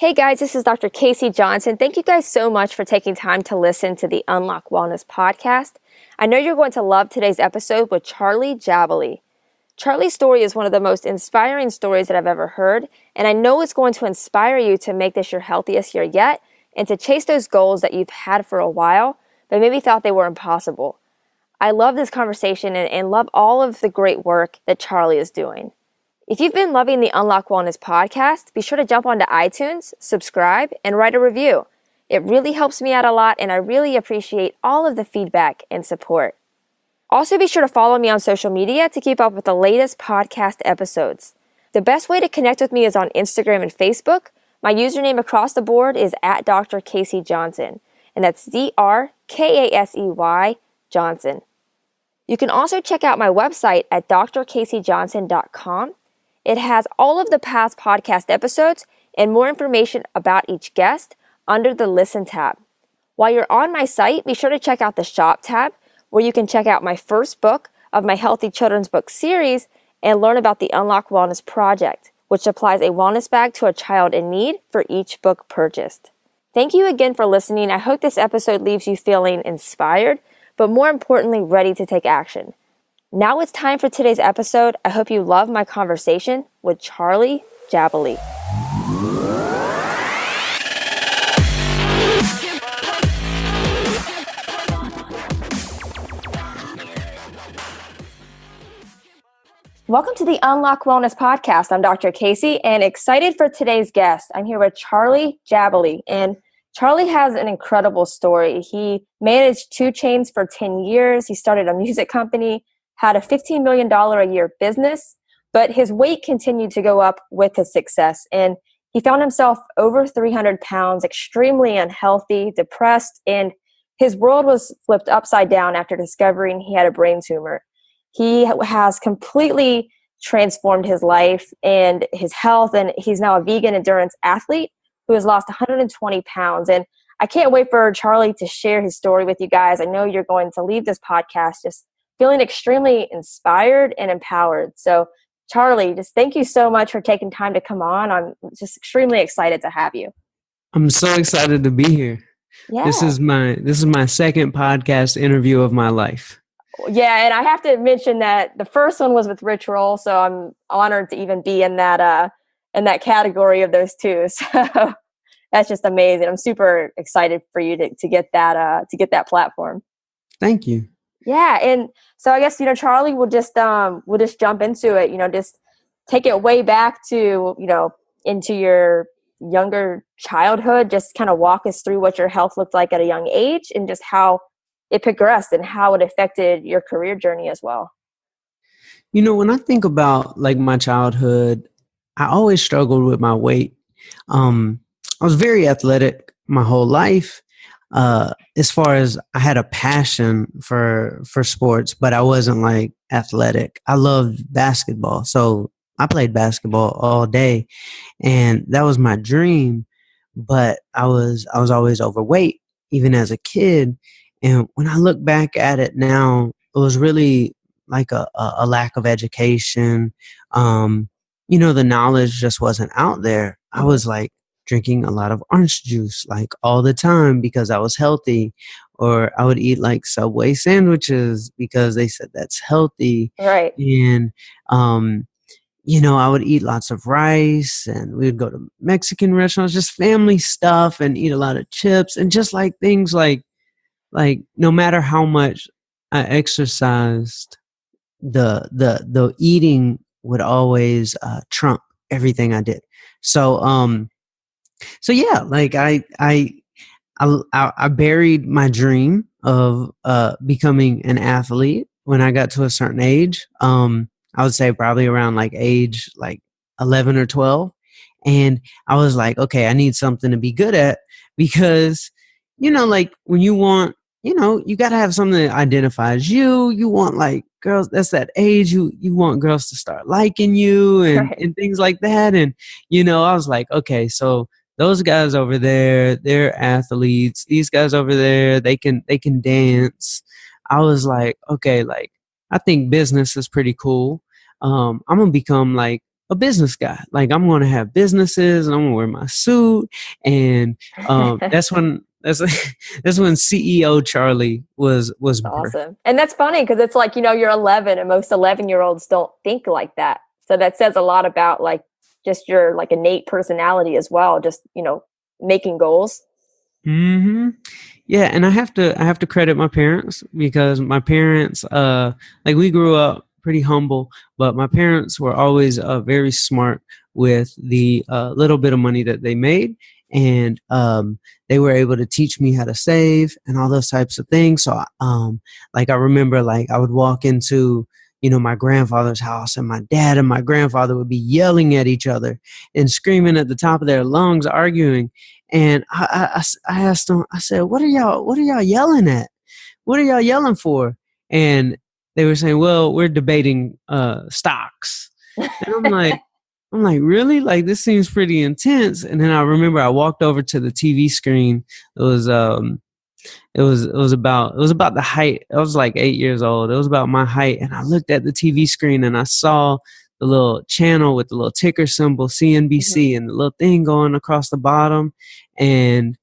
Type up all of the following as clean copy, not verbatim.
Hey guys, this is Dr. Casey Johnson. Thank you guys so much for taking time to listen to the Unlock Wellness podcast. I know you're going to love today's episode with Charlie Jabaley. Charlie's story is one of the most inspiring stories that I've ever heard, and I know it's going to inspire you to make this your healthiest year yet and to chase those goals that you've had for a while, but maybe thought they were impossible. I love this conversation and love all of the great work that Charlie is doing. If you've been loving the Unlock Wellness podcast, be sure to jump onto iTunes, subscribe, and write a review. It really helps me out a lot, and I really appreciate all of the feedback and support. Also, be sure to follow me on social media to keep up with the latest podcast episodes. The best way to connect with me is on Instagram and Facebook. My username across the board is at Dr. Casey Johnson, and that's DrKasey Johnson. You can also check out my website at drcaseyjohnson.com. It has all of the past podcast episodes and more information about each guest under the Listen tab. While you're on my site, be sure to check out the Shop tab, where you can check out my first book of my Healthy Children's Book series and learn about the Unlock Wellness Project, which supplies a wellness bag to a child in need for each book purchased. Thank you again for listening. I hope this episode leaves you feeling inspired, but more importantly, ready to take action. Now it's time for today's episode. I hope you love my conversation with Charlie Jabaley. Welcome to the Unlock Wellness podcast. I'm Dr. Casey and excited for today's guest. I'm here with Charlie Jabaley, and Charlie has an incredible story. He managed 2 Chainz for 10 years. He started a music company, had a $15 million a year business, but his weight continued to go up with his success. And he found himself over 300 pounds, extremely unhealthy, depressed, and his world was flipped upside down after discovering he had a brain tumor. He has completely transformed his life and his health, and he's now a vegan endurance athlete who has lost 120 pounds. And I can't wait for Charlie to share his story with you guys. I know you're going to leave this podcast just feeling extremely inspired and empowered. So Charlie, just thank you so much for taking time to come on. I'm just extremely excited to have you. I'm so excited to be here. Yeah. This is my second podcast interview of my life. Yeah, and I have to mention that the first one was with Rich Roll, so I'm honored to even be in that category of those two. So that's just amazing. I'm super excited for you to get that platform. Thank you. Yeah, and so I guess Charlie will just jump into it. Just take it way back to into your younger childhood. Just kind of walk us through what your health looked like at a young age, and just how it progressed and how it affected your career journey as well. When I think about like my childhood, I always struggled with my weight. I was very athletic my whole life. As far as I had a passion for sports, but I wasn't like athletic. I loved basketball. So I played basketball all day, and that was my dream. But I was always overweight, even as a kid. And when I look back at it now, it was really like a lack of education. The knowledge just wasn't out there. I was like drinking a lot of orange juice like all the time because I was healthy, or I would eat like Subway sandwiches because they said that's healthy. Right. And, I would eat lots of rice, and we would go to Mexican restaurants, just family stuff, and eat a lot of chips, and just like things like no matter how much I exercised, the eating would always trump everything I did. So yeah, like I buried my dream of becoming an athlete when I got to a certain age. I would say probably around like age like 11 or 12. And I was like, okay, I need something to be good at, because, like when you want, you got to have something that identifies you. You want like girls, that's that age, you want girls to start liking you and, Right. and things like that. And, I was like, okay, so those guys over there, they're athletes. These guys over there, they can dance. I was like, okay, like I think business is pretty cool. I'm going to become like a business guy. Like I'm going to have businesses and I'm going to wear my suit. And that's when that's when CEO Charlie was birthed. Awesome. And that's funny because it's like, you're 11 and most 11-year-olds don't think like that. So that says a lot about like just your like innate personality as well. Just, making goals. Mm-hmm. Yeah. And I have to credit my parents, because my parents, like we grew up pretty humble, but my parents were always very smart with the little bit of money that they made. And they were able to teach me how to save and all those types of things. So like I remember, like I would walk into my grandfather's house, and my dad and my grandfather would be yelling at each other and screaming at the top of their lungs, arguing. And I asked them, I said, what are y'all yelling at? What are y'all yelling for? And they were saying, well, we're debating stocks. And I'm like, really? Like, this seems pretty intense. And then I remember I walked over to the TV screen. It was about the height. I was like 8 years old. It was about my height. And I looked at the TV screen and I saw the little channel with the little ticker symbol, CNBC, and the little thing going across the bottom. And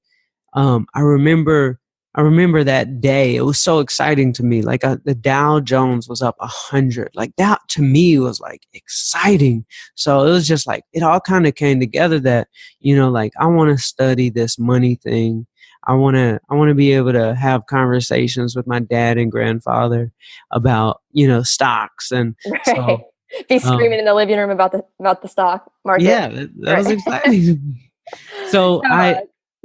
I remember that day. It was so exciting to me. Like the Dow Jones was up 100. Like that to me was like exciting. So it was just like, it all kind of came together that, like I want to study this money thing. I want to be able to have conversations with my dad and grandfather about, stocks. And so be screaming in the living room about the stock market. Yeah, that was exciting. So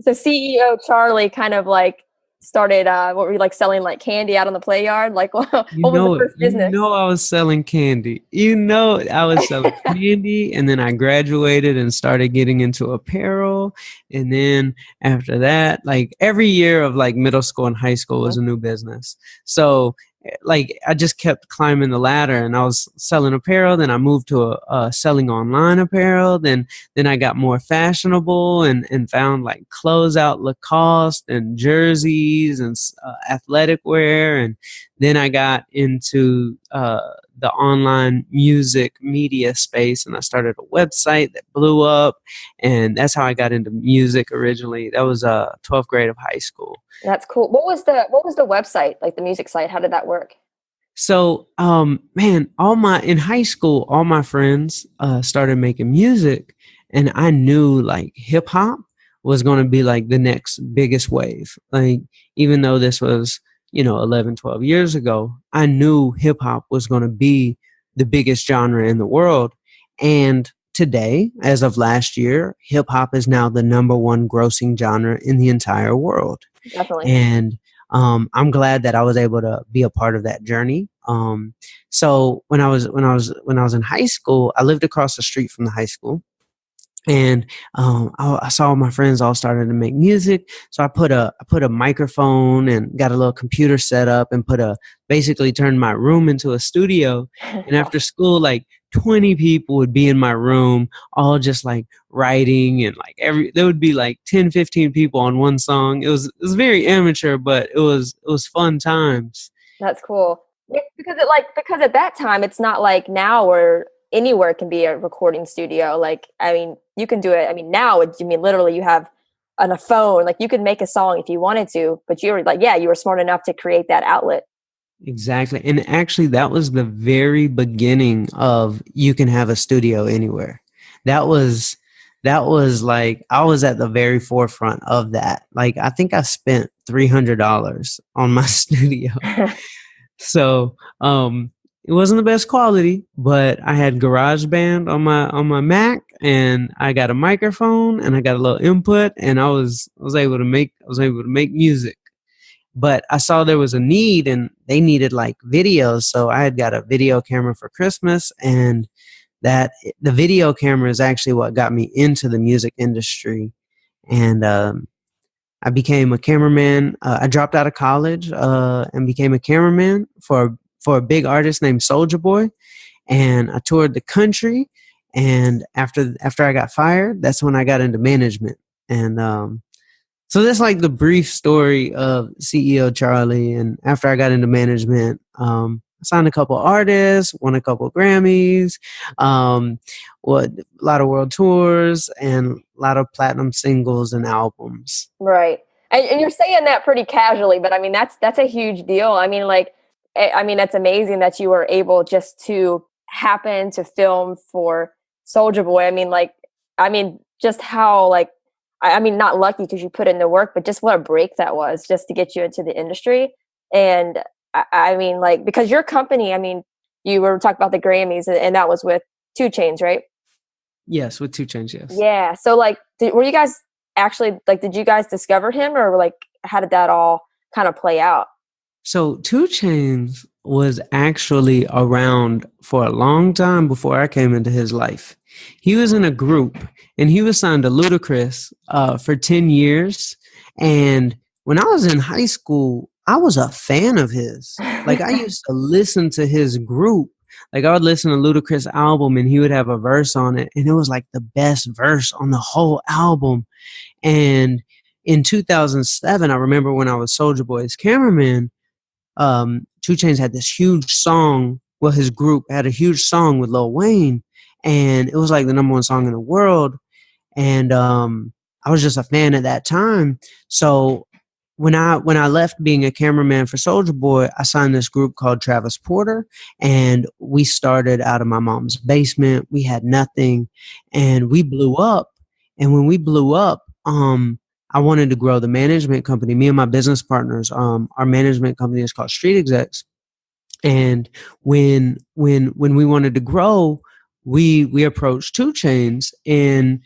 CEO Charlie kind of like started, what were you like selling like candy out on the play yard? Like what was the first business? I was selling candy. I was selling candy, and then I graduated and started getting into apparel. And then after that, like every year of like middle school and high school was a new business. So like I just kept climbing the ladder, and I was selling apparel. Then I moved to selling online apparel. Then I got more fashionable and found like closeout Lacoste and jerseys and athletic wear. And then I got into the online music media space, and I started a website that blew up. And that's how I got into music originally. That was 12th grade of high school. That's cool. What was the website, like the music site? How did that work? So, man, in high school, all my friends started making music, and I knew like hip hop was going to be like the next biggest wave. Like, even though this was, 11, 12 years ago, I knew hip hop was going to be the biggest genre in the world. And today, as of last year, hip hop is now the #1 grossing genre in the entire world. Definitely. And I'm glad that I was able to be a part of that journey. So when I was in high school, I lived across the street from the high school, and I saw my friends all starting to make music. So I put a microphone and got a little computer set up and basically turned my room into a studio. And after school, like 20 people would be in my room, all just like writing, and like there would be like 10, 15 people on one song. It was very amateur, but it was fun times. That's cool. Yeah, because at that time, it's not like now where anywhere can be a recording studio. Like, I mean, you can do it. I mean, now literally you have on a phone, like you could make a song if you wanted to, but you were smart enough to create that outlet. Exactly. And actually that was the very beginning of you can have a studio anywhere. That was like, I was at the very forefront of that. Like, I think I spent $300 on my studio. So, it wasn't the best quality, but I had GarageBand on my Mac, and I got a microphone, and I got a little input, and I was able to make music. But I saw there was a need, and they needed like videos. So I had got a video camera for Christmas, and the video camera is actually what got me into the music industry. And I became a cameraman. I dropped out of college and became a cameraman for a big artist named Soulja Boy. And I toured the country. And after I got fired, that's when I got into management. And so that's like the brief story of CEO Charlie. And after I got into management, signed a couple artists, won a couple Grammys, a lot of world tours, and a lot of platinum singles and albums. Right. And you're saying that pretty casually, but I mean, that's a huge deal. I mean, like, I mean, that's amazing that you were able just to happen to film for Soulja Boy. I mean, like, I mean, just how, like, I mean, not lucky because you put in the work, but just what a break that was just to get you into the industry. And I mean, like, because your company, I mean, you were talking about the Grammys, and that was with 2 Chainz, right? Yes, with 2 Chainz, yes. Yeah. So, like, were you guys actually, like, did you guys discover him, or like, how did that all kind of play out? So 2 Chainz was actually around for a long time before I came into his life. He was in a group, and he was signed to Ludacris for 10 years. And when I was in high school, I was a fan of his. Like, I used to listen to his group. Like, I would listen to Ludacris' album, and he would have a verse on it, and it was like the best verse on the whole album. And in 2007, I remember when I was Soulja Boy's cameraman, 2 Chainz had this huge song. Well, his group had a huge song with Lil Wayne, and it was like the #1 song in the world. And I was just a fan at that time. So when I left being a cameraman for Soulja Boy, I signed this group called Travis Porter, and we started out of my mom's basement. We had nothing, and we blew up. And when we blew up, I wanted to grow the management company. Me and my business partners, our management company is called Street Execs. And when we wanted to grow, we approached 2 Chainz, and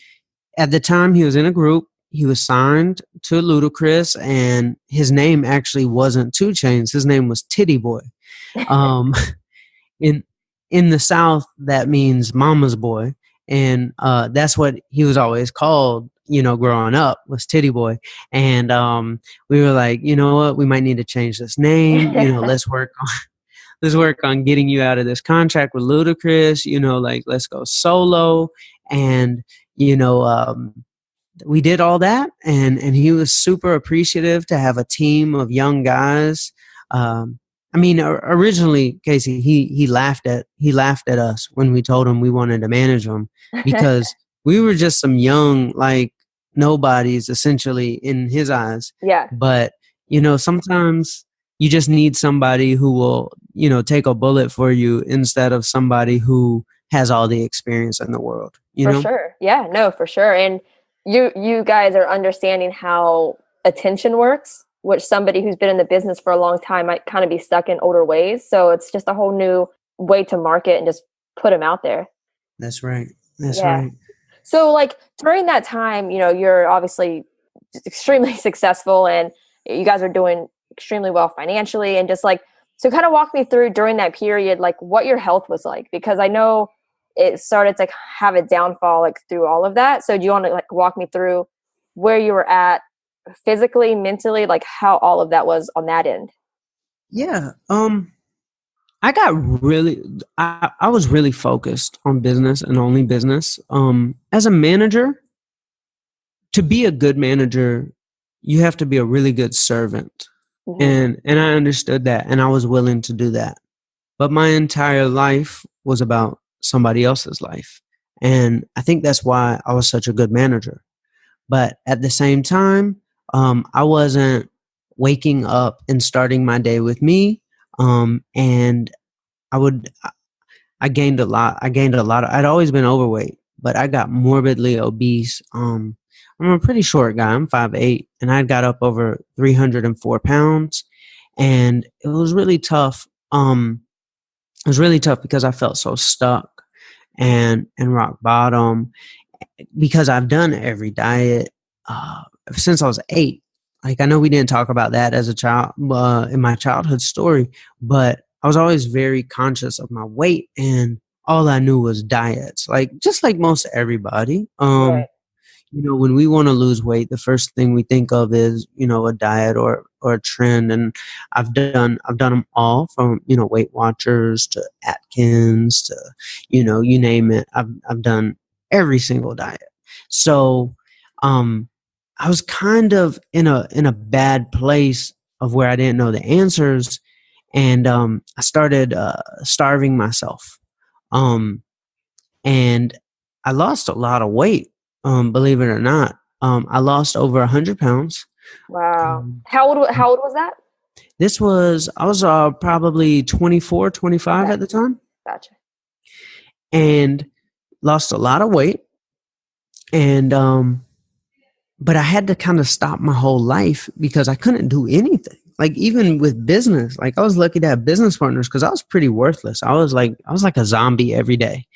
at the time he was in a group. He was signed to Ludacris, and his name actually wasn't 2 Chainz. His name was Titty Boy. In the South, that means mama's boy, and that's what he was always called, you know, growing up, was Titty Boy. And we were like, you know what, we might need to change this name. You know, let's work on getting you out of this contract with Ludacris. You know, like, let's go solo. And you know, we did all that, and he was super appreciative to have a team of young guys. I mean, originally, Casey, he laughed at us when we told him we wanted to manage him, because we were just some young, like, nobodies, essentially, in his eyes. Yeah. But you know, sometimes you just need somebody who will, you know, take a bullet for you instead of somebody who has all the experience in the world. You know? For sure. Yeah. No, for sure. And you guys are understanding how attention works, which somebody who's been in the business for a long time might kind of be stuck in older ways. So it's just a whole new way to market and just put them out there. That's right. That's right. So, like, during that time, you know, you're obviously extremely successful, and you guys are doing extremely well financially, and just like, so kind of walk me through during that period, like, what your health was like, because I know it started to have a downfall, like, through all of that. So do you want to, like, walk me through where you were at physically, mentally, like, how all of that was on that end? Yeah. I was really focused on business and only business. As a manager, to be a good manager, you have to be a really good servant. Mm-hmm. And I understood that, and I was willing to do that. But my entire life was about somebody else's life. And I think that's why I was such a good manager. But at the same time, I wasn't waking up and starting my day with me. And I gained a lot. I'd always been overweight, but I got morbidly obese. I'm a pretty short guy. I'm 5'8", and I got up over 304 pounds, and it was really tough. It was really tough because I felt so stuck and rock bottom, because I've done every diet since I was 8. Like, I know we didn't talk about that as a child in my childhood story, but I was always very conscious of my weight, and all I knew was diets. Like, just like most everybody. Right. You know, when we want to lose weight, the first thing we think of is, you know, a diet or a trend. And I've done them all, from, you know, Weight Watchers to Atkins to, you know, you name it. I've done every single diet. So, I was kind of in a bad place of where I didn't know the answers. And I started starving myself. And I lost a lot of weight, believe it or not. I lost over 100 pounds. Wow. How old was that? I was probably 24, 25 Okay. at the time. Gotcha. And lost a lot of weight. And, but I had to kind of stop my whole life because I couldn't do anything. Like even with business, like I was lucky to have business partners because I was pretty worthless. I was like a zombie every day.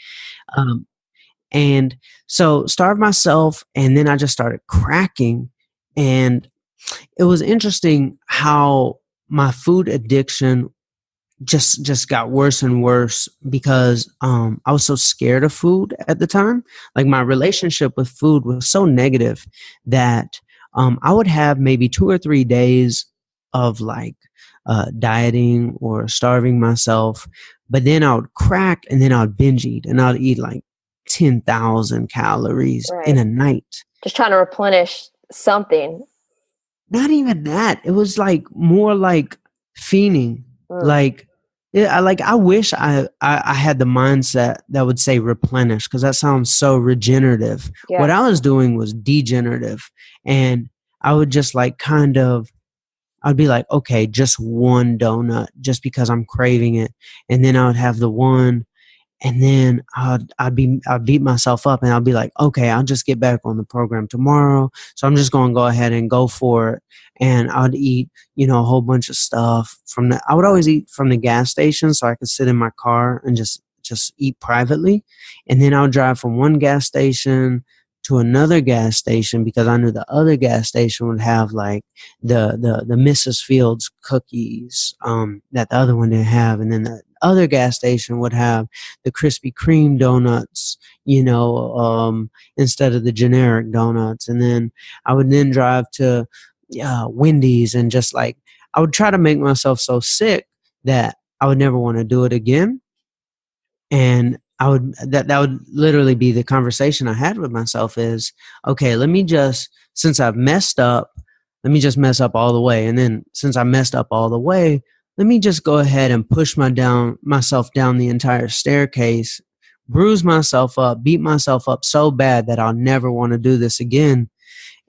And so starved myself, and then I just started cracking. And it was interesting how my food addiction just got worse and worse because I was so scared of food at the time. Like my relationship with food was so negative that I would have maybe 2 or 3 days of like dieting or starving myself, but then I would crack and then I would binge eat and I'd eat like 10,000 calories in a night. Just trying to replenish something. Not even that. It was like more like fiending. Like, yeah, I wish I had the mindset that would say replenish because that sounds so regenerative. Yeah. What I was doing was degenerative, and I would just like I'd be like, okay, just one donut, just because I'm craving it, and then I would have the one. And then I'd beat myself up and I'll be like, okay, I'll just get back on the program tomorrow. So I'm just going to go ahead and go for it. And I'd eat, a whole bunch of stuff I would always eat from the gas station so I could sit in my car and just eat privately. And then I would drive from one gas station to another gas station because I knew the other gas station would have like the Mrs. Fields cookies that the other one didn't have. And then the other gas station would have the Krispy Kreme donuts, instead of the generic donuts. And then I would then drive to Wendy's and just like, I would try to make myself so sick that I would never want to do it again. And that would literally be the conversation I had with myself is, okay, since I've messed up, let me just mess up all the way. And then since I messed up all the way, let me just go ahead and push myself down the entire staircase, bruise myself up, beat myself up so bad that I'll never want to do this again.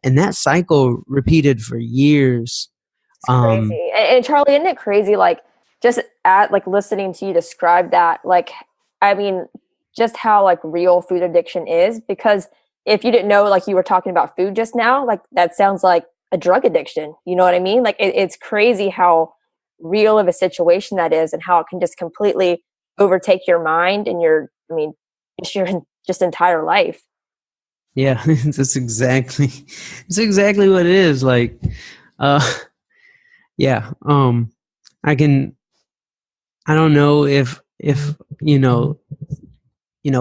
And that cycle repeated for years. It's crazy. And Charlie, isn't it crazy? Like just listening to you describe that, like, I mean, just how like real food addiction is, because if you didn't know, like you were talking about food just now, like that sounds like a drug addiction. You know what I mean? Like it's crazy how real of a situation that is and how it can just completely overtake your mind and your entire life. Yeah, it's exactly what it is. Like, yeah, I don't know if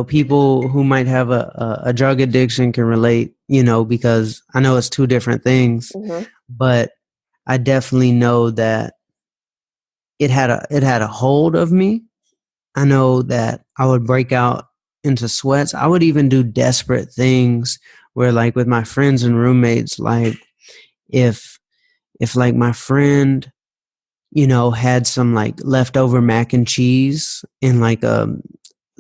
people who might have a drug addiction can relate, because I know it's two different things, but I definitely know that it had a hold of me. I know that I would break out into sweats. I would even do desperate things where, like, with my friends and roommates, like if like my friend, had some like leftover mac and cheese in like a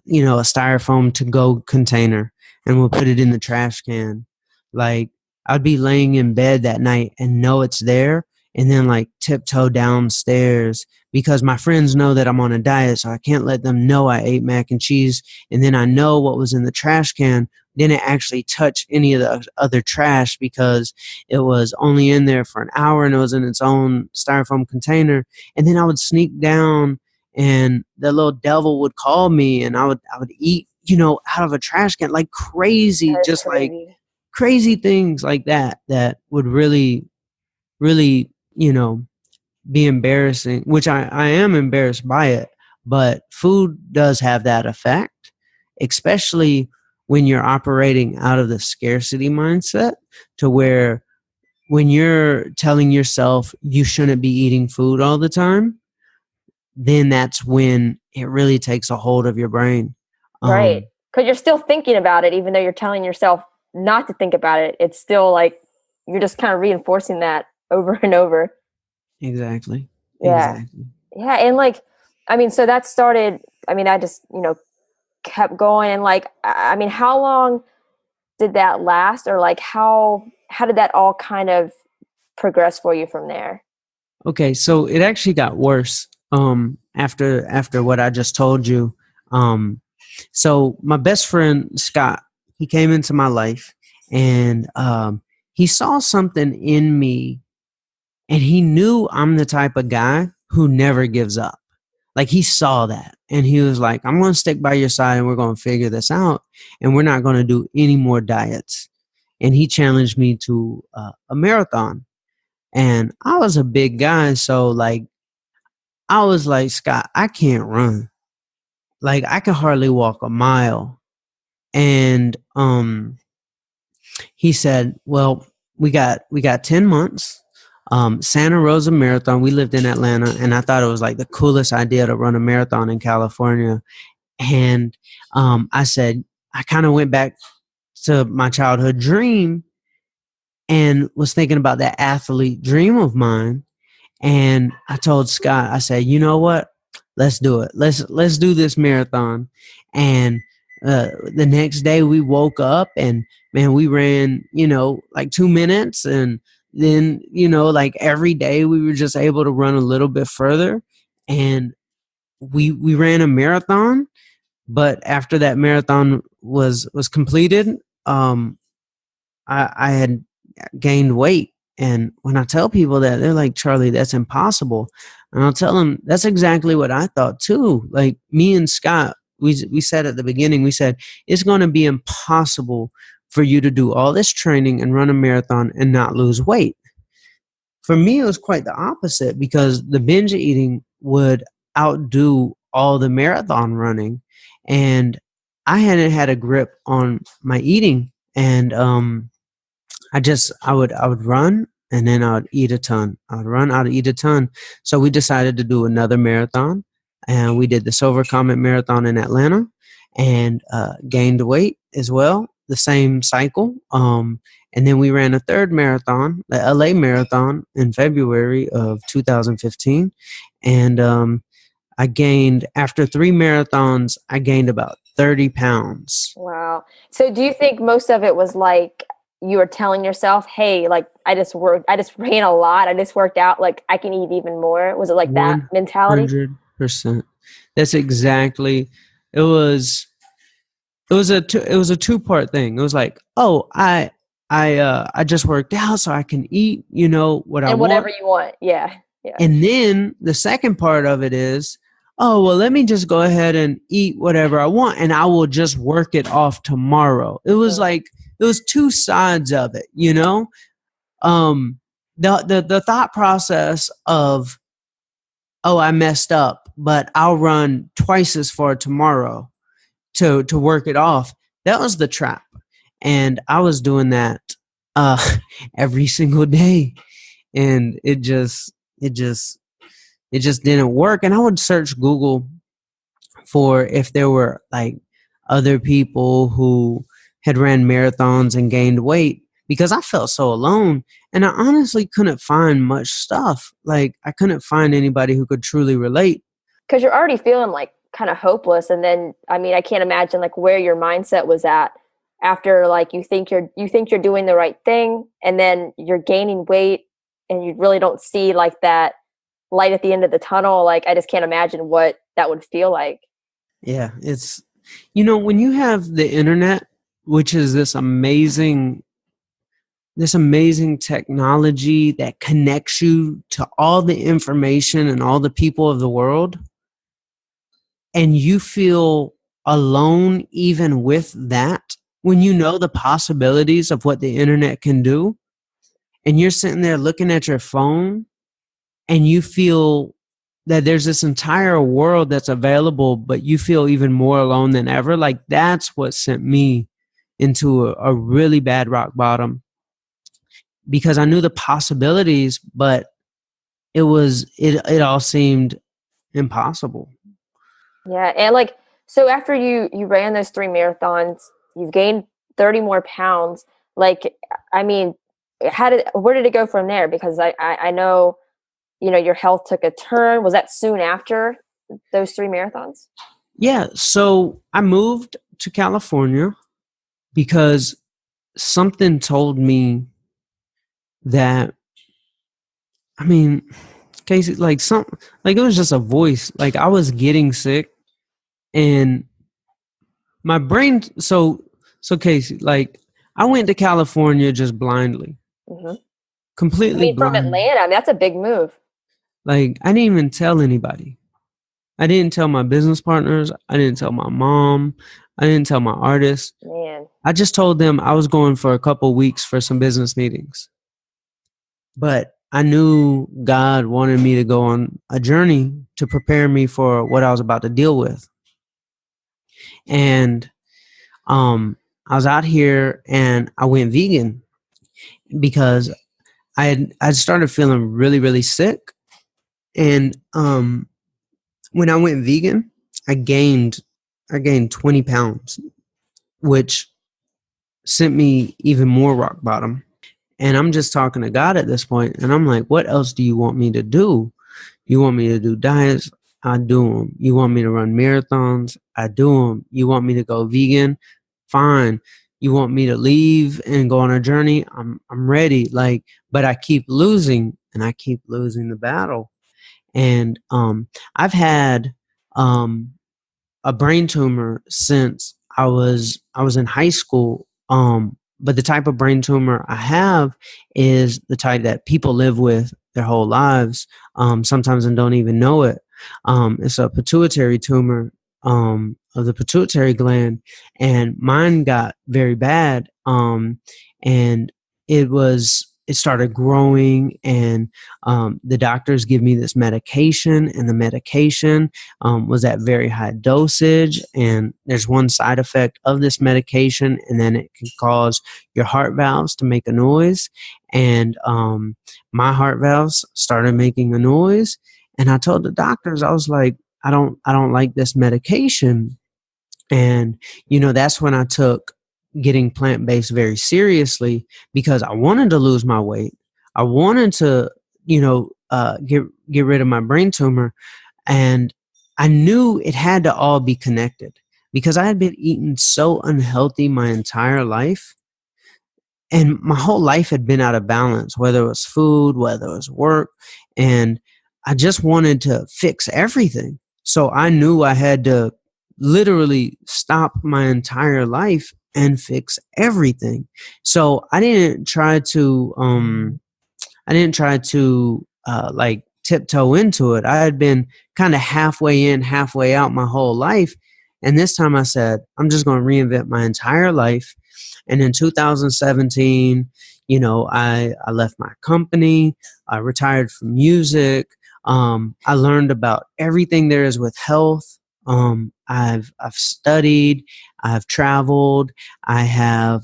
styrofoam to go container, and we'll put it in the trash can. Like, I'd be laying in bed that night and know it's there, and then like tiptoe downstairs because my friends know that I'm on a diet, so I can't let them know I ate mac and cheese. And then I know what was in the trash can didn't actually touch any of the other trash because it was only in there for an hour and it was in its own styrofoam container. And then I would sneak down and the little devil would call me and I would eat, out of a trash can, like crazy, just crazy. Like crazy things like that would really, really, be embarrassing, which I am embarrassed by it. But food does have that effect, especially when you're operating out of the scarcity mindset, to where when you're telling yourself you shouldn't be eating food all the time, then that's when it really takes a hold of your brain. Right. Because you're still thinking about it, even though you're telling yourself not to think about it. It's still like you're just kind of reinforcing that over and over. Exactly. Yeah. Exactly. Yeah. And like, I mean, so that started, I mean, I just, kept going. And like, I mean, how long did that last? Or like, how did that all kind of progress for you from there? Okay, so it actually got worse after what I just told you. Um so my best friend Scott, he came into my life, and he saw something in me, and he knew I'm the type of guy who never gives up. Like, he saw that, and he was like, I'm going to stick by your side, and we're going to figure this out, and we're not going to do any more diets. And he challenged me to a marathon. And I was a big guy, so like I was like, Scott, I can't run. Like, I can hardly walk a mile. And he said, well, we got 10 months. Santa Rosa Marathon. We lived in Atlanta, and I thought it was like the coolest idea to run a marathon in California. And I said, I kind of went back to my childhood dream and was thinking about that athlete dream of mine. And I told Scott, I said, you know what? Let's do it. Let's do this marathon. And the next day we woke up, and man, we ran, like 2 minutes. And then, like every day we were just able to run a little bit further. And we ran a marathon. But after that marathon was completed, I had gained weight. And when I tell people that, they're like, Charlie, that's impossible. And I'll tell them that's exactly what I thought too. Like, me and Scott, we said at the beginning, we said, it's going to be impossible for you to do all this training and run a marathon and not lose weight. For me, it was quite the opposite, because the binge eating would outdo all the marathon running. And I hadn't had a grip on my eating. And I would run, and then I would eat a ton. I would run, I'd eat a ton. So we decided to do another marathon, and we did the Silver Comet Marathon in Atlanta, and gained weight as well. The same cycle. And then we ran a third marathon, the LA Marathon, in February of 2015, and after 3 marathons, I gained about 30 pounds. Wow. So do you think most of it was like you were telling yourself, hey, like I just ran a lot, I just worked out, like I can eat even more? Was it like that mentality? 100%. That's exactly. It was. It was a two-part thing. It was like, oh, I just worked out so I can eat, what I And want. whatever you want. Yeah. Yeah. And then the second part of it is, oh, well, let me just go ahead and eat whatever I want, and I will just work it off tomorrow. It was like, it was two sides of it, the thought process of, oh, I messed up, but I'll run twice as far tomorrow to work it off. That was the trap. And I was doing that uh every single day, and it just didn't work. And I would search Google for if there were like other people who had ran marathons and gained weight, because I felt so alone, and I honestly couldn't find much stuff. Like, I couldn't find anybody who could truly relate. Because you're already feeling like kind of hopeless. And then, I mean, I can't imagine like where your mindset was at after, like, you think you're doing the right thing, and then you're gaining weight, and you really don't see like that light at the end of the tunnel. Like, I just can't imagine what that would feel like. Yeah, it's, when you have the internet, which is this amazing technology that connects you to all the information and all the people of the world, and you feel alone even with that, when you know the possibilities of what the internet can do, and you're sitting there looking at your phone, and you feel that there's this entire world that's available, but you feel even more alone than ever. Like, that's what sent me into a really bad rock bottom, because I knew the possibilities, but it all seemed impossible. Yeah. And like, so after you ran those 3 marathons, you've gained 30 more pounds. Like, I mean, where did it go from there? Because I know, your health took a turn? Was that soon after those 3 marathons? Yeah. So I moved to California because something told me that, I mean, Casey, it was just a voice. Like I was getting sick and my brain. So Casey, like I went to California just blindly, completely From blind. Atlanta, that's a big move. Like I didn't even tell anybody. I didn't tell my business partners. I didn't tell my mom. I didn't tell my artists. Man. I just told them I was going for a couple weeks for some business meetings. But I knew God wanted me to go on a journey to prepare me for what I was about to deal with. And I was out here and I went vegan because I started feeling really, really sick. And when I went vegan, I gained 20 pounds, which sent me even more rock bottom. And I'm just talking to God at this point, and I'm like, what else do you want me to do? You want me to do diets? I do them. You want me to run marathons? I do them. You want me to go vegan? Fine. You want me to leave and go on a journey? I'm ready. Like, but I keep losing, and I keep losing the battle. And I've had a brain tumor since I was in high school. But the type of brain tumor I have is the type that people live with their whole lives, sometimes and don't even know it. It's a pituitary tumor of the pituitary gland, and mine got very bad. And it started growing, and the doctors give me this medication, and the medication was at very high dosage. And there's one side effect of this medication, and then it can cause your heart valves to make a noise. And my heart valves started making a noise, and I told the doctors, I was like, I don't like this medication. And that's when I took getting plant-based very seriously, because I wanted to lose my weight. I wanted to, get rid of my brain tumor. And I knew it had to all be connected, because I had been eating so unhealthy my entire life. And my whole life had been out of balance, whether it was food, whether it was work. And I just wanted to fix everything. So I knew I had to literally stop my entire life and fix everything. So I didn't try to like tiptoe into it. I had been kind of halfway in, halfway out my whole life. And this time I said, I'm just going to reinvent my entire life. And in 2017, I left my company. I retired from music. I learned about everything there is with health. I've studied, I've traveled, I've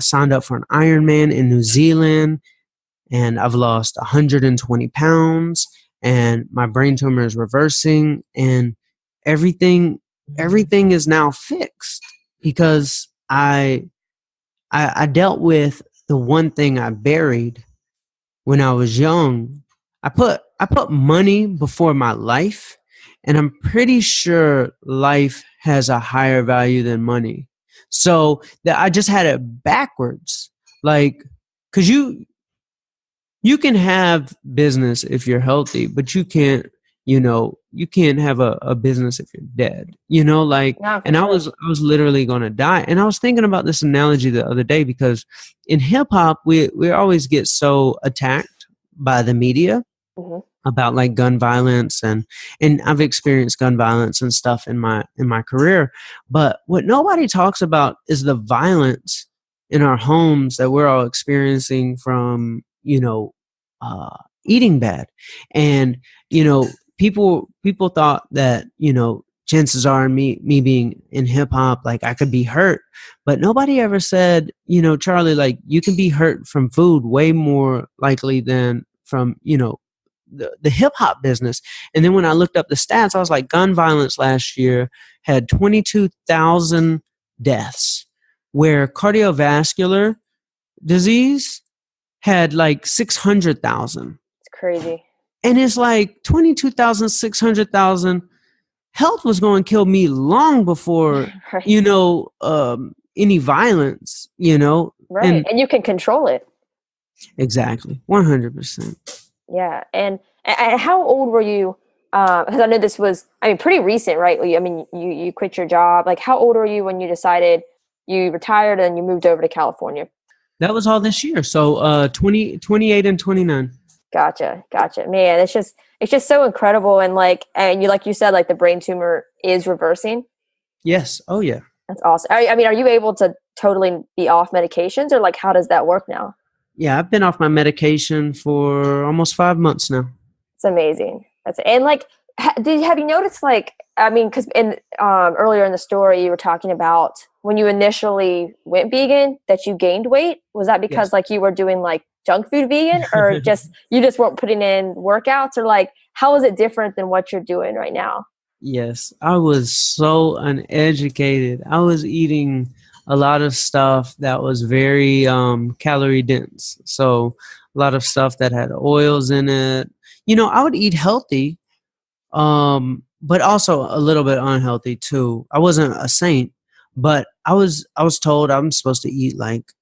signed up for an Ironman in New Zealand, and I've lost 120 pounds, and my brain tumor is reversing, and everything is now fixed, because I dealt with the one thing I buried when I was young. I put money before my life, and I'm pretty sure life has a higher value than money. So that I just had it backwards. Like, cause you can have business if you're healthy, but you can't have a business if you're dead, and I was literally going to die. And I was thinking about this analogy the other day, because in hip hop, we always get so attacked by the media about like gun violence, and I've experienced gun violence and stuff in my career. But what nobody talks about is the violence in our homes that we're all experiencing from, eating bad. And, people thought that, chances are me being in hip hop, like I could be hurt, but nobody ever said, Charlie, like you can be hurt from food way more likely than from, the hip hop business. And then when I looked up the stats, I was like, gun violence last year had 22,000 deaths, where cardiovascular disease had like 600,000. It's crazy. And it's like 22,000, 600,000. Health was going to kill me long before, Right. Any violence, Right. And you can control it. Exactly. 100%. Yeah. And how old were you? Because I know this was, pretty recent, right? I mean, you quit your job. Like, how old were you when you decided you retired and you moved over to California? That was all this year. So 28 and 29. Gotcha. Man, it's just so incredible. And like you said, like the brain tumor is reversing. Yes. Oh, yeah. That's awesome. Are you able to totally be off medications, or like, how does that work now? Yeah, I've been off my medication for almost 5 months now. It's amazing. And like, have you noticed, like, because in earlier in the story you were talking about when you initially went vegan that you gained weight. Was that because Yes. like you were doing like junk food vegan, or you just weren't putting in workouts, or like how is it different than what you're doing right now? Yes, I was so uneducated. I was eating a lot of stuff that was very calorie dense. So a lot of stuff that had oils in it. I would eat healthy, but also a little bit unhealthy too. I wasn't a saint, but I was told I'm supposed to eat like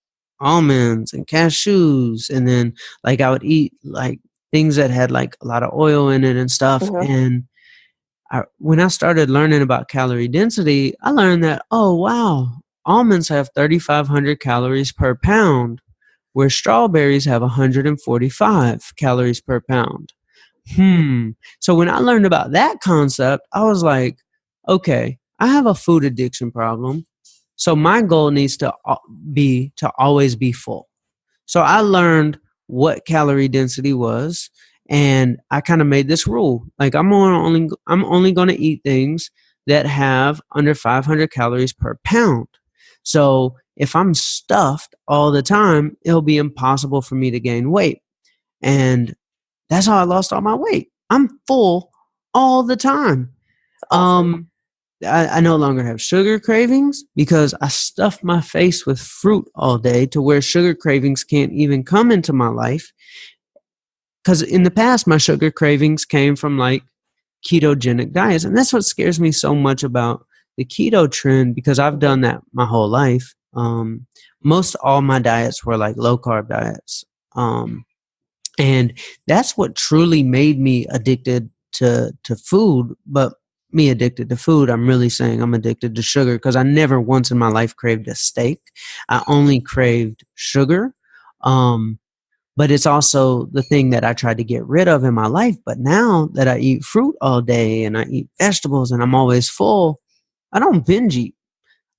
almonds and cashews, and then like I would eat like things that had like a lot of oil in it and stuff. Mm-hmm. And when I started learning about calorie density, I learned that, oh, wow, almonds have 3,500 calories per pound, where strawberries have 145 calories per pound. So when I learned about that concept, I was like, okay, I have a food addiction problem. So my goal needs to be to always be full. So I learned what calorie density was, and I kind of made this rule. Like I'm only going to eat things that have under 500 calories per pound. So if I'm stuffed all the time, it'll be impossible for me to gain weight. And that's how I lost all my weight. I'm full all the time. Awesome. I no longer have sugar cravings because I stuff my face with fruit all day to where sugar cravings can't even come into my life. Because in the past, my sugar cravings came from like ketogenic diets. And that's what scares me so much about the keto trend, because I've done that my whole life. Most all my diets were like low carb diets. And that's what truly made me addicted to food. But me addicted to food, I'm really saying I'm addicted to sugar, because I never once in my life craved a steak. I only craved sugar. But it's also the thing that I tried to get rid of in my life. But now that I eat fruit all day and I eat vegetables and I'm always full, I don't binge eat.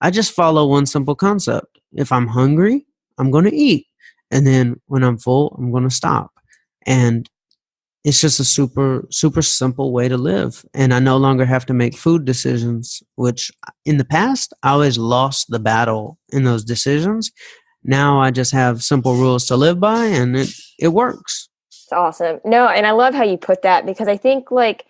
I just follow one simple concept. If I'm hungry, I'm going to eat. And then when I'm full, I'm going to stop. And it's just a super, super simple way to live. And I no longer have to make food decisions, which in the past, I always lost the battle in those decisions. Now I just have simple rules to live by, and it works. It's awesome. No, and I love how you put that, because I think like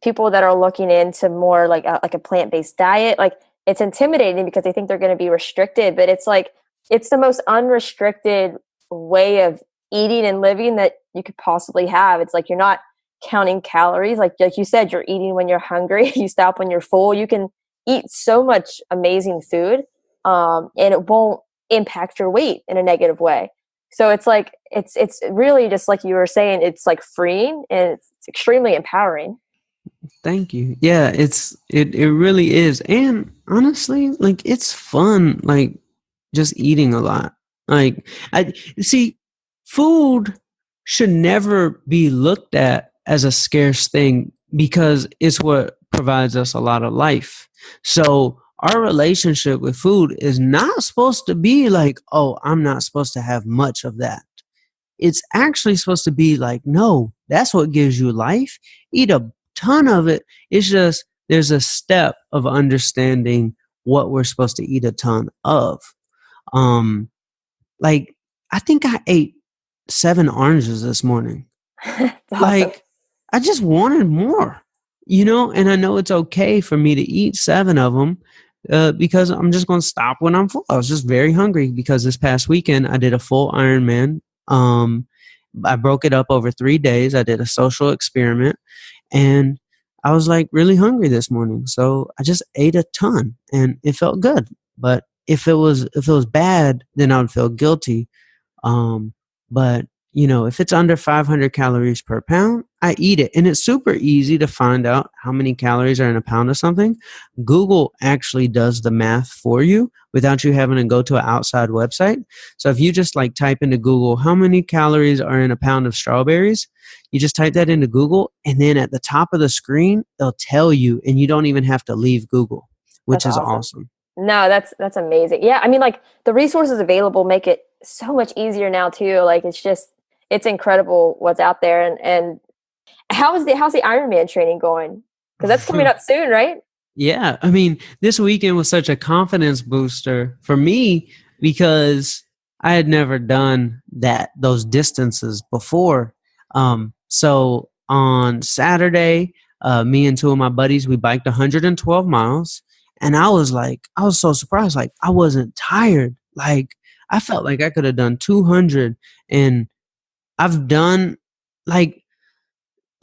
people that are looking into more like a plant-based diet, like it's intimidating because they think they're going to be restricted, but it's like it's the most unrestricted way of eating and living that you could possibly have. It's like you're not counting calories. Like you said, you're eating when you're hungry. You stop when you're full. You can eat so much amazing food, and it won't impact your weight in a negative way. So it's like it's really just like you were saying, it's like freeing, and it's extremely empowering. Thank you. Yeah, it really is. And honestly, like it's fun, like just eating a lot. Like I see, food should never be looked at as a scarce thing, because it's what provides us a lot of life. So our relationship with food is not supposed to be like, oh, I'm not supposed to have much of that. It's actually supposed to be like, no, that's what gives you life. Eat a ton of it. It's just there's a step of understanding what we're supposed to eat a ton of. Like I think I ate 7 oranges this morning. Awesome. Like I just wanted more, and I know it's okay for me to eat 7 of them. Because I'm just going to stop when I'm full. I was just very hungry because this past weekend I did a full Ironman I broke it up over 3 days. I did a social experiment, and I was like really hungry this morning. So I just ate a ton and it felt good. But if it was bad, then I would feel guilty. But if it's under 500 calories per pound, I eat it. And it's super easy to find out how many calories are in a pound of something. Google actually does the math for you without you having to go to an outside website. So if you just like type into Google, how many calories are in a pound of strawberries? You just type that into Google, and then at the top of the screen, they'll tell you, and you don't even have to leave Google, which is awesome. No, that's amazing. Yeah, I mean, like the resources available make it so much easier now too. Like it's incredible what's out there. And how's the Ironman training going? Because that's coming up soon, right? Yeah, I mean, this weekend was such a confidence booster for me because I had never done those distances before. So on Saturday, me and two of my buddies, we biked 112 miles. And I was so surprised. Like, I wasn't tired. Like, I felt like I could have done 200. And I've done, like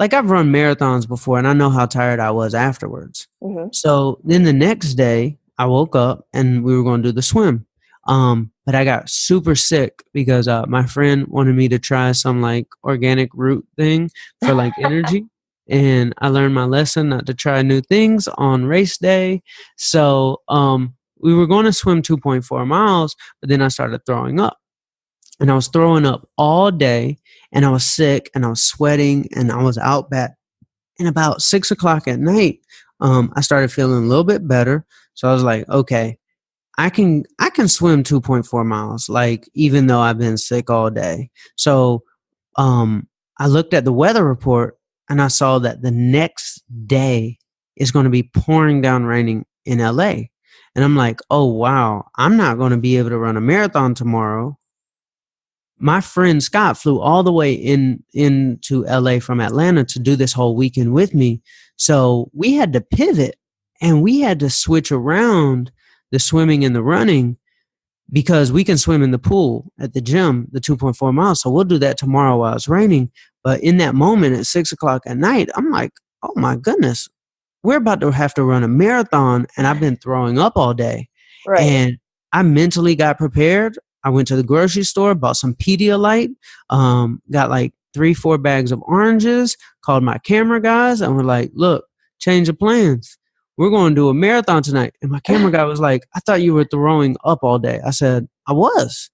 I've run marathons before, and I know how tired I was afterwards. Mm-hmm. So then the next day, I woke up, and we were going to do the swim. But I got super sick because my friend wanted me to try some, like, organic root thing for, like, energy. And I learned my lesson not to try new things on race day. So we were going to swim 2.4 miles, but then I started throwing up. And I was throwing up all day, and I was sick, and I was sweating, and I was out back. And about 6 o'clock at night, I started feeling a little bit better. So I was like, okay, I can swim 2.4 miles, like, even though I've been sick all day. So I looked at the weather report, and I saw that the next day is going to be pouring down raining in LA. And I'm like, oh, wow, I'm not going to be able to run a marathon tomorrow. My friend Scott flew all the way into LA from Atlanta to do this whole weekend with me. So we had to pivot, and we had to switch around the swimming and the running because we can swim in the pool at the gym, the 2.4 miles. So we'll do that tomorrow while it's raining. But in that moment at 6 o'clock at night, I'm like, oh my goodness, we're about to have to run a marathon, and I've been throwing up all day. Right. And I mentally got prepared. I went to the grocery store, bought some Pedialyte, got like 3-4 bags of oranges, called my camera guys, and we're like, look, change of plans. We're going to do a marathon tonight. And my camera guy was like, I thought you were throwing up all day. I said, I was,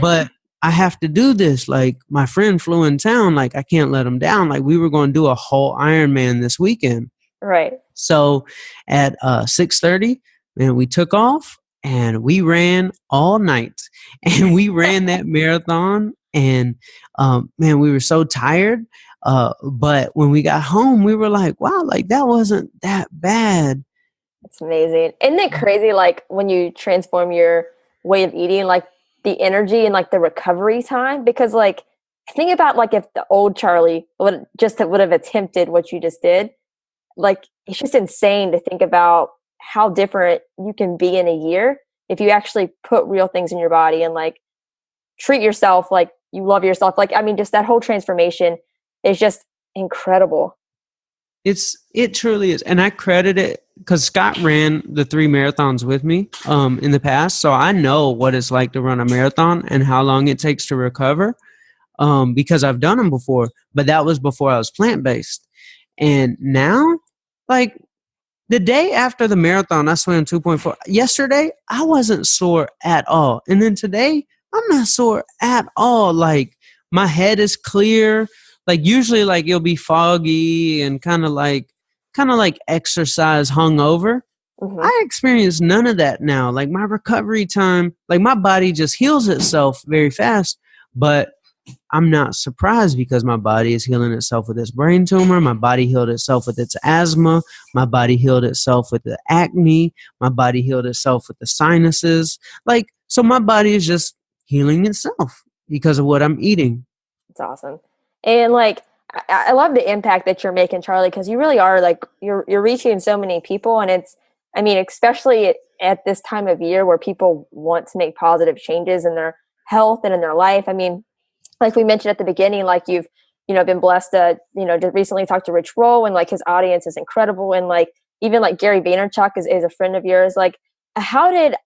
but I have to do this. Like, my friend flew in town. Like, I can't let him down. Like, we were going to do a whole Ironman this weekend. Right. So at 6:30, man, we took off. And we ran all night, and we ran that marathon, and man, we were so tired. But when we got home, we were like, wow, like that wasn't that bad. It's amazing. Isn't it crazy? Like when you transform your way of eating, like the energy and like the recovery time, because like think about like if the old Charlie would have attempted what you just did, like it's just insane to think about how different you can be in a year if you actually put real things in your body and like treat yourself like you love yourself. Like, I mean, just that whole transformation is just incredible. It truly is. And I credit it because Scott ran the 3 marathons with me in the past. So I know what it's like to run a marathon and how long it takes to recover because I've done them before. But that was before I was plant-based. And now, like, the day after the marathon, I swam 2.4. Yesterday, I wasn't sore at all. And then today, I'm not sore at all. Like, my head is clear. Like, usually, like, it'll be foggy and kind of like exercise hungover. Mm-hmm. I experience none of that now. Like, my recovery time, like, my body just heals itself very fast. But I'm not surprised because my body is healing itself with its brain tumor. My body healed itself with its asthma. My body healed itself with the acne. My body healed itself with the sinuses. Like, so my body is just healing itself because of what I'm eating. It's awesome. And like, I love the impact that you're making, Charlie, because you really are like, you're reaching so many people. And it's, I mean, especially at this time of year where people want to make positive changes in their health and in their life. I mean, like we mentioned at the beginning, like you've, been blessed to, just recently talked to Rich Roll, and like his audience is incredible. And like, even like Gary Vaynerchuk is a friend of yours. Like, how did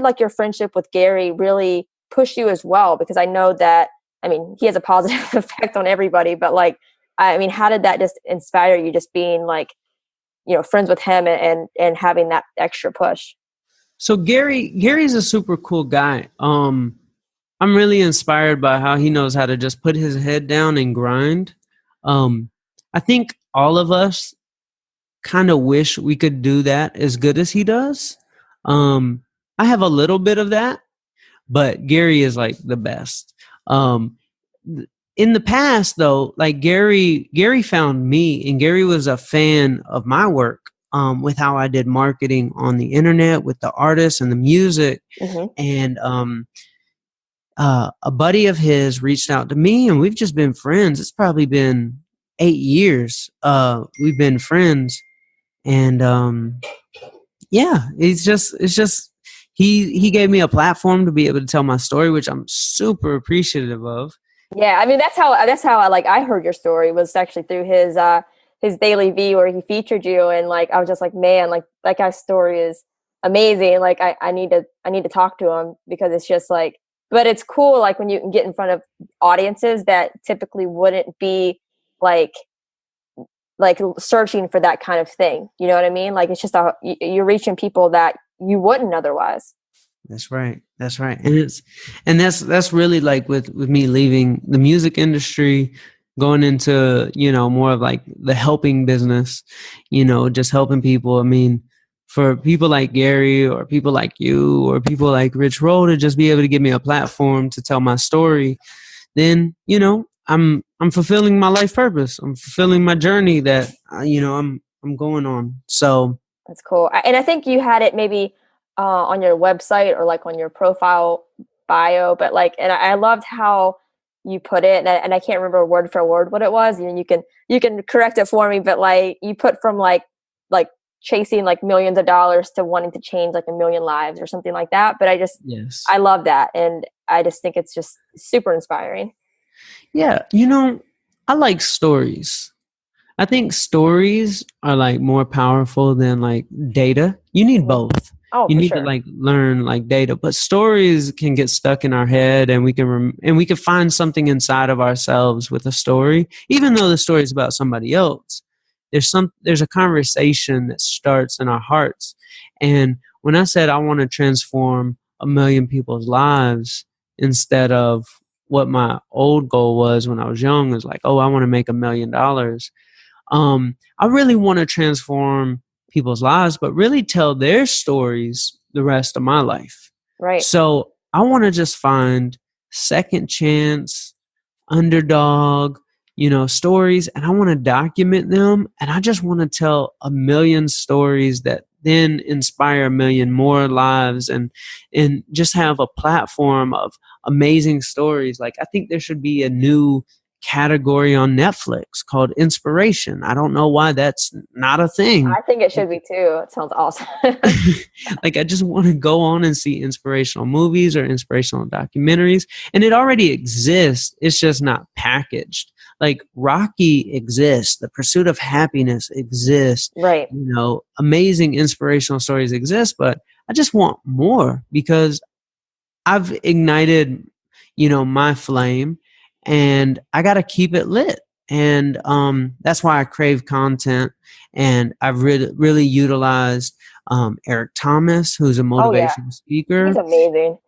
like your friendship with Gary really push you as well? Because I know that, I mean, he has a positive effect on everybody, but like, I mean, how did that just inspire you, just being like, friends with him and having that extra push? So Gary's a super cool guy. I'm really inspired by how he knows how to just put his head down and grind. I think all of us kind of wish we could do that as good as he does. I have a little bit of that, but Gary is like the best. In the past though, like Gary found me, and Gary was a fan of my work, with how I did marketing on the internet with the artists and the music. Mm-hmm. And a buddy of his reached out to me, and we've just been friends. It's probably been 8 years. We've been friends, and yeah, it's just he gave me a platform to be able to tell my story, which I'm super appreciative of. Yeah, I mean, that's how I heard your story, was actually through his DailyVee, where he featured you, and like I was just like, man, like that guy's story is amazing. Like I need to talk to him, because it's just like, but it's cool like when you can get in front of audiences that typically wouldn't be like searching for that kind of thing. You know what I mean? Like it's just you're reaching people that you wouldn't otherwise. That's right. And that's really like with me leaving the music industry, going into, more of like the helping business, just helping people. I mean, for people like Gary or people like you or people like Rich Roll to just be able to give me a platform to tell my story, then, I'm fulfilling my life purpose. I'm fulfilling my journey that, I'm going on. So that's cool. And I think you had it maybe on your website or like on your profile bio, but like, and I loved how you put it, and I can't remember word for word what it was. You can correct it for me, but like you put from like chasing like millions of dollars to wanting to change like 1 million lives or something like that. But yes, I love that, and I just think it's just super inspiring. Yeah, I like stories. I think stories are like more powerful than like data. You need both. Oh, You for need sure. to like learn like data, but stories can get stuck in our head, and we can find something inside of ourselves with a story, even though the story is about somebody else. There's a conversation that starts in our hearts. And when I said I want to transform 1 million people's lives instead of what my old goal was when I was young, was like, oh, I want to make $1 million. I really want to transform people's lives, but really tell their stories the rest of my life. Right. So I want to just find second chance, underdog, stories, and I want to document them. And I just want to tell 1 million stories that then inspire 1 million more lives, and just have a platform of amazing stories. Like I think there should be a new category on Netflix called inspiration. I don't know why that's not a thing. I think it should be too. It sounds awesome. Like I just want to go on and see inspirational movies or inspirational documentaries, and it already exists. It's just not packaged. Like Rocky exists, The Pursuit of Happiness exists, right? Amazing inspirational stories exist, but I just want more, because I've ignited, my flame, and I got to keep it lit. And that's why I crave content. And I've really utilized Eric Thomas, who's a motivational speaker. He's amazing.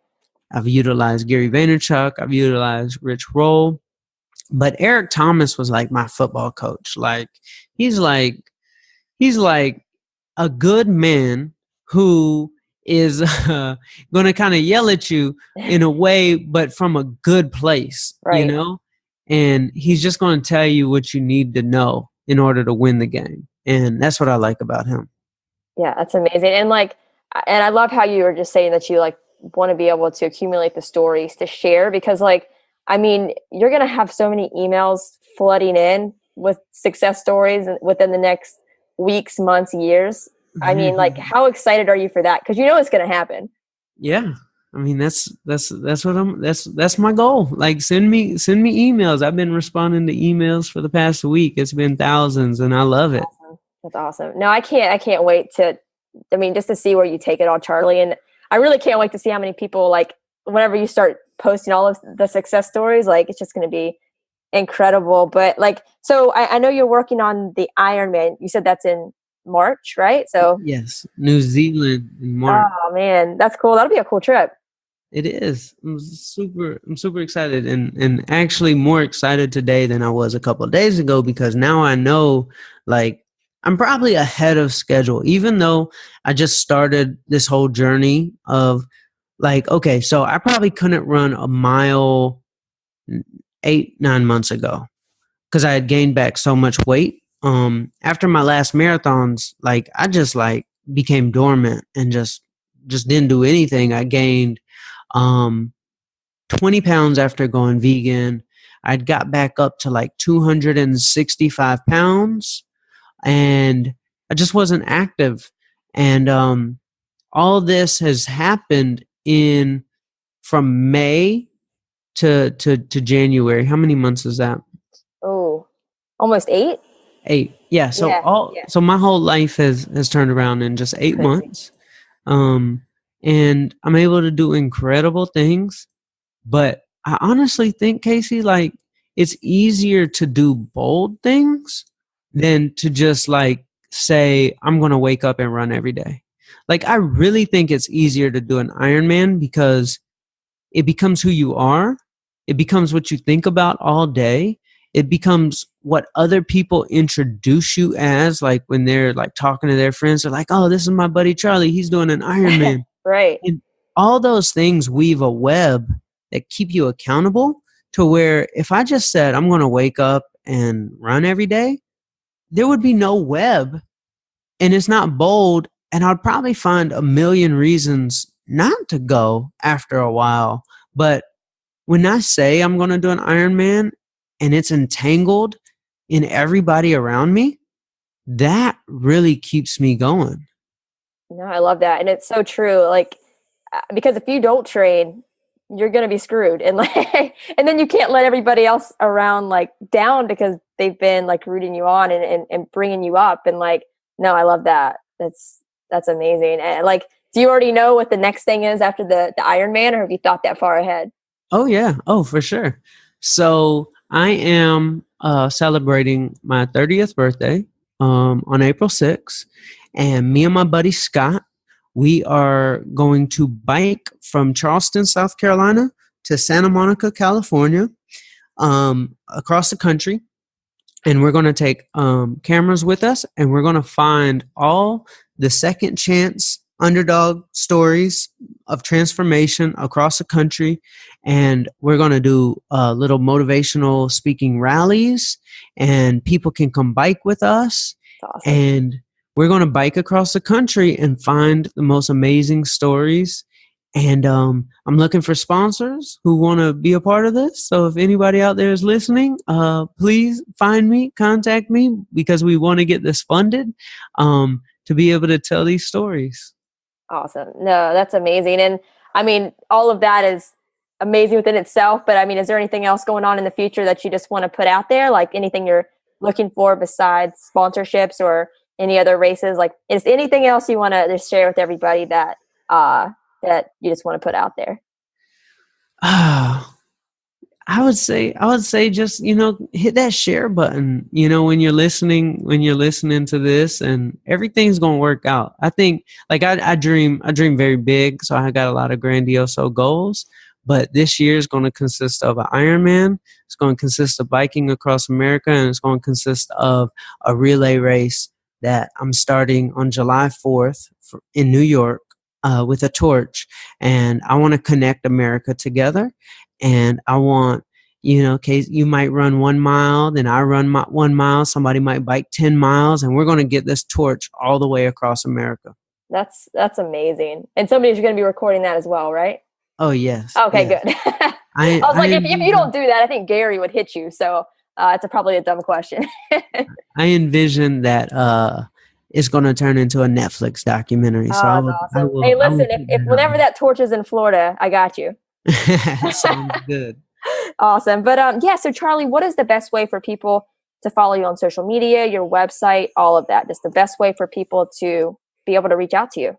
I've utilized Gary Vaynerchuk. I've utilized Rich Roll. But Eric Thomas was like my football coach. Like he's like a good man who is going to kind of yell at you in a way, but from a good place, right. And he's just going to tell you what you need to know in order to win the game. And that's what I like about him. Yeah, that's amazing. And I love how you were just saying that you like want to be able to accumulate the stories to share, because like, I mean, you're going to have so many emails flooding in with success stories within the next weeks, months, years. I mean, like, how excited are you for that? Because it's going to happen. Yeah, I mean, that's my goal. Like send me emails. I've been responding to emails for the past week. It's been thousands and I love it. Awesome. That's awesome. No, I can't wait to, I mean, just to see where you take it all, Charlie. And I really can't wait to see how many people, like, whenever you start posting all of the success stories, like, it's just going to be incredible. But like, so I know you're working on the Ironman. You said that's in March, right? So yes, New Zealand in March. Oh man, that's cool. That'll be a cool trip. It is. I'm super excited and actually more excited today than I was a couple of days ago because now I know like I'm probably ahead of schedule, even though I just started this whole journey of like, okay, so I probably couldn't run a mile 8-9 months ago because I had gained back so much weight. After my last marathons, like I just like became dormant and just didn't do anything. I gained 20 pounds after going vegan. I'd got back up to like 265 pounds and I just wasn't active. And all this has happened from May to January. How many months is that? Oh, almost 8? 8. Yeah. So so my whole life has turned around in just 8 months. And I'm able to do incredible things, but I honestly think, Casey, like it's easier to do bold things than to just like say, I'm going to wake up and run every day. Like, I really think it's easier to do an Ironman because it becomes who you are. It becomes what you think about all day. It becomes what other people introduce you as, like when they're like talking to their friends, they're like, oh, this is my buddy Charlie. He's doing an Ironman. Right. And all those things weave a web that keep you accountable to where if I just said, I'm going to wake up and run every day, there would be no web and it's not bold. And I'd probably find a million reasons not to go after a while. But when I say I'm going to do an Ironman and it's entangled in everybody around me, that really keeps me going. No, I love that. And it's so true. Like, because if you don't train, you're going to be screwed. And like, and then you can't let everybody else around like down because they've been like rooting you on and bringing you up. And like, no, I love that. That's amazing. And like, do you already know what the next thing is after the Ironman, or have you thought that far ahead? Oh yeah. Oh, for sure. So I am celebrating my 30th birthday on April 6th. And me and my buddy Scott, we are going to bike from Charleston, South Carolina to Santa Monica, California, across the country. And we're going to take cameras with us, and we're going to find all the second chance underdog stories of transformation across the country. And we're going to do little motivational speaking rallies, and people can come bike with us. That's awesome. And we're going to bike across the country and find the most amazing stories. And I'm looking for sponsors who want to be a part of this. So if anybody out there is listening, please find me, contact me, because we want to get this funded to be able to tell these stories. Awesome. No, that's amazing. And I mean, all of that is amazing within itself. But I mean, is there anything else going on in the future that you just want to put out there? Like anything you're looking for besides sponsorships or any other races? Like, is anything else you want to just share with everybody that that you just want to put out there? I would say just, hit that share button, when you're listening to this, and everything's going to work out. I think like I dream very big. So I got a lot of grandiose goals, but this year is going to consist of an Ironman. It's going to consist of biking across America, and it's going to consist of a relay race that I'm starting on July 4th in New York with a torch. And I want to connect America together. And I want, Case, you might run 1 mile, then I run 1 mile. Somebody might bike 10 miles, and we're going to get this torch all the way across America. That's amazing. And somebody's going to be recording that as well, right? Oh, yes. Okay, yes. good. I was like, if you don't do that, I think Gary would hit you. So it's probably a dumb question. I envision that it's going to turn into a Netflix documentary. So Oh, that's awesome. Hey, I will listen, put if that whenever out that torch is in Florida, I got you. there. Sounds good. Awesome. But yeah, so Charlie, what is the best way for people to follow you on social media, your website, all of that? Just the best way for people to be able to reach out to you.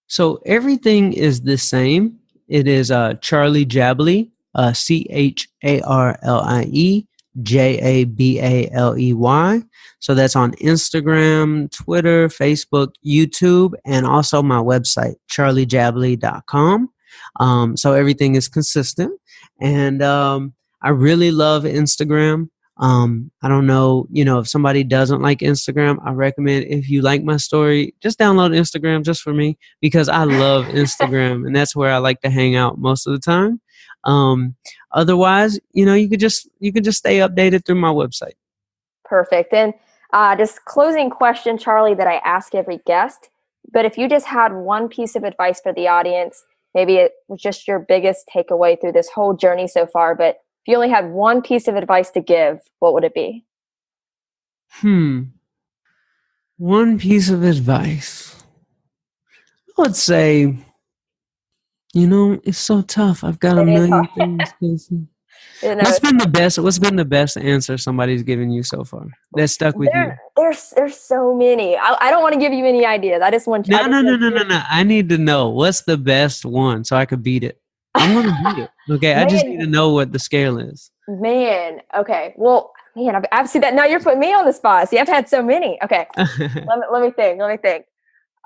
So everything is the same. It is Charlie Jabaley, CharlieJabaley. So that's on Instagram, Twitter, Facebook, YouTube, and also my website, charliejabaley.com. So everything is consistent. And I really love Instagram. I don't know, if somebody doesn't like Instagram, I recommend, if you like my story, just download Instagram just for me, because I love Instagram and that's where I like to hang out most of the time. Otherwise, you could just stay updated through my website. Perfect. And just closing question, Charlie, that I ask every guest, but if you just had one piece of advice for the audience, maybe it was just your biggest takeaway through this whole journey so far, but if you only had one piece of advice to give, what would it be? One piece of advice. I would say, it's so tough. I've got a million things, Casey. What's been the best answer somebody's given you so far that stuck with you? There's so many. I don't want to give you any ideas. I just want you. No. I need to know what's the best one so I could beat it. I'm going to beat it. Okay. I just need to know what the scale is. Man. Okay. Well, man, I've seen that. Now you're putting me on the spot. See, I've had so many. Okay. let me think.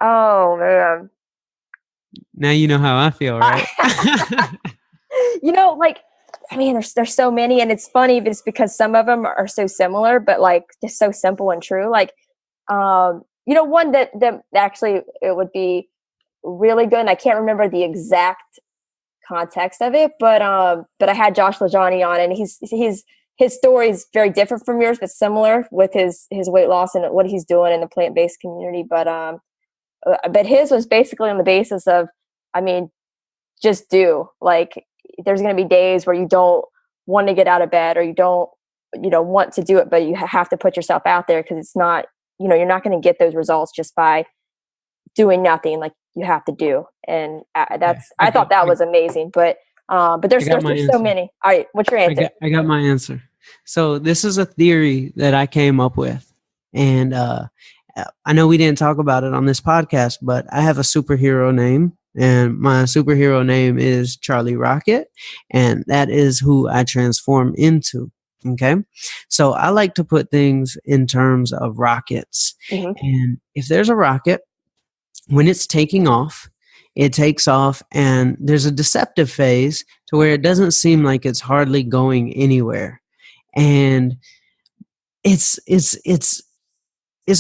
Oh, man. Now you know how I feel, right? There's so many, and it's funny just because some of them are so similar, but just so simple and true. One that actually it would be really good, and I can't remember the exact context of it, but I had Josh LaJaunie on, and his story is very different from yours, but similar with his weight loss and what he's doing in the plant-based community. But his was basically on the basis of, just do. There's going to be days where you don't want to get out of bed, or you don't, want to do it, but you have to put yourself out there, because it's not, you're not going to get those results just by doing nothing. You have to do. And I thought that was amazing, but there's so many. All right. What's your answer? I got my answer. So this is a theory that I came up with, and I know we didn't talk about it on this podcast, but I have a superhero name, and my superhero name is Charlie Rocket, and that is who I transform into. Okay. So I like to put things in terms of rockets. Mm-hmm. And if there's a rocket, when it's taking off, it takes off, and there's a deceptive phase to where it doesn't seem like it's hardly going anywhere. And it's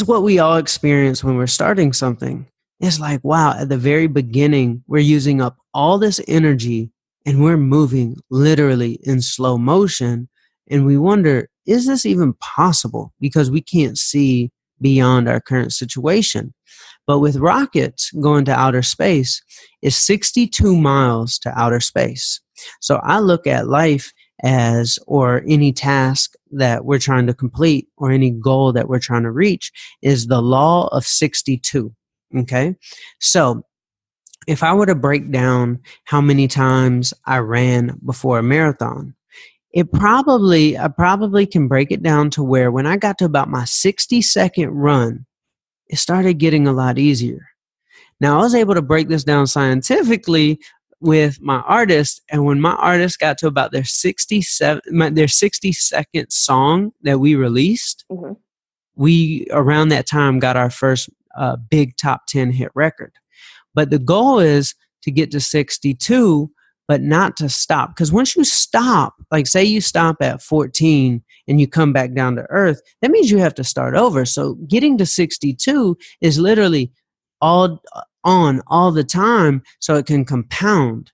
what we all experience when we're starting something. It's like, wow, at the very beginning, we're using up all this energy and we're moving literally in slow motion. And we wonder, is this even possible? Because we can't see beyond our current situation. But with rockets going to outer space, it's 62 miles to outer space. So I look at life as, or any task that we're trying to complete, or any goal that we're trying to reach, is the law of 62. Okay. So if I were to break down how many times I ran before a marathon, I probably can break it down to where when I got to about my 60-second run, it started getting a lot easier. Now I was able to break this down scientifically with my artist, and when my artist got to about their 60-second song that we released, mm-hmm. we around that time got our first big top 10 hit record. But the goal is to get to 62, but not to stop. Because once you stop, like say you stop at 14 and you come back down to earth, that means you have to start over. So getting to 62 is literally all the time, so it can compound.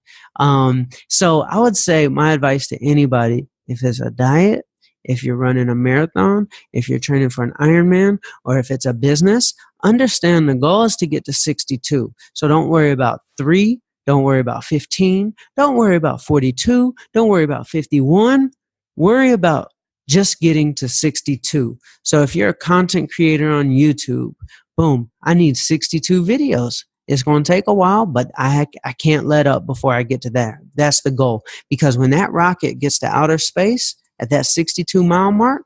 So I would say my advice to anybody, if it's a diet, if you're running a marathon, if you're training for an Ironman, or if it's a business, understand the goal is to get to 62. So don't worry about 3, don't worry about 15, don't worry about 42, don't worry about 51. Worry about just getting to 62. So if you're a content creator on YouTube, boom, I need 62 videos. It's going to take a while, but I can't let up before I get to that. That's the goal. Because when that rocket gets to outer space at that 62-mile mark,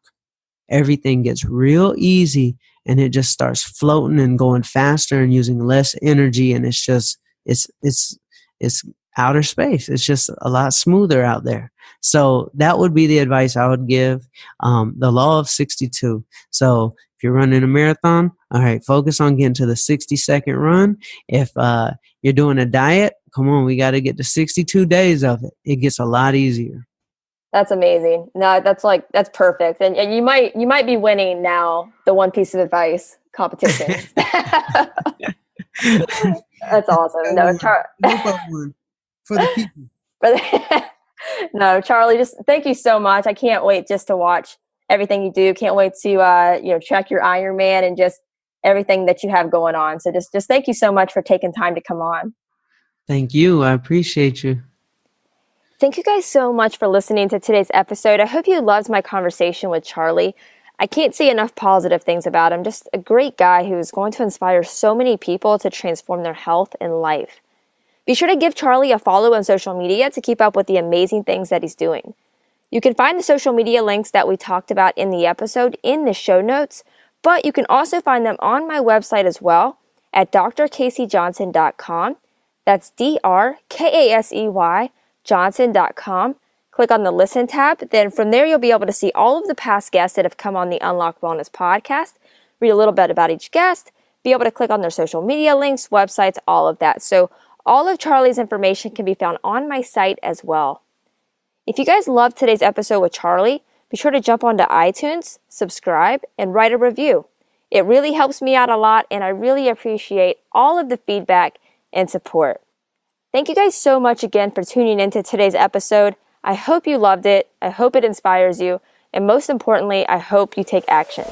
everything gets real easy and it just starts floating and going faster and using less energy. And it's just, it's outer space. It's just a lot smoother out there. So that would be the advice I would give. The law of 62. So if you're running a marathon, all right, focus on getting to the 60-second run. If you're doing a diet, come on, we got to get to 62 days of it. It gets a lot easier. That's amazing. No, that's perfect. And you might be winning now the one piece of advice competition. That's awesome. No, for the people. No, Charlie, just thank you so much. I can't wait just to watch everything you do. Can't wait to check your Ironman and just everything that you have going on. So just thank you so much for taking time to come on. Thank you. I appreciate you. Thank you guys so much for listening to today's episode. I hope you loved my conversation with Charlie. I can't say enough positive things about him. Just a great guy who is going to inspire so many people to transform their health and life. Be sure to give Charlie a follow on social media to keep up with the amazing things that he's doing. You can find the social media links that we talked about in the episode in the show notes, but you can also find them on my website as well at drcaseyjohnson.com. That's DRKASEY Johnson.com. Click on the Listen tab. Then from there, you'll be able to see all of the past guests that have come on the Unlock Wellness podcast, read a little bit about each guest, be able to click on their social media links, websites, all of that. So all of Charlie's information can be found on my site as well. If you guys loved today's episode with Charlie, be sure to jump onto iTunes, subscribe, and write a review. It really helps me out a lot, and I really appreciate all of the feedback and support. Thank you guys so much again for tuning into today's episode. I hope you loved it. I hope it inspires you. And most importantly, I hope you take action.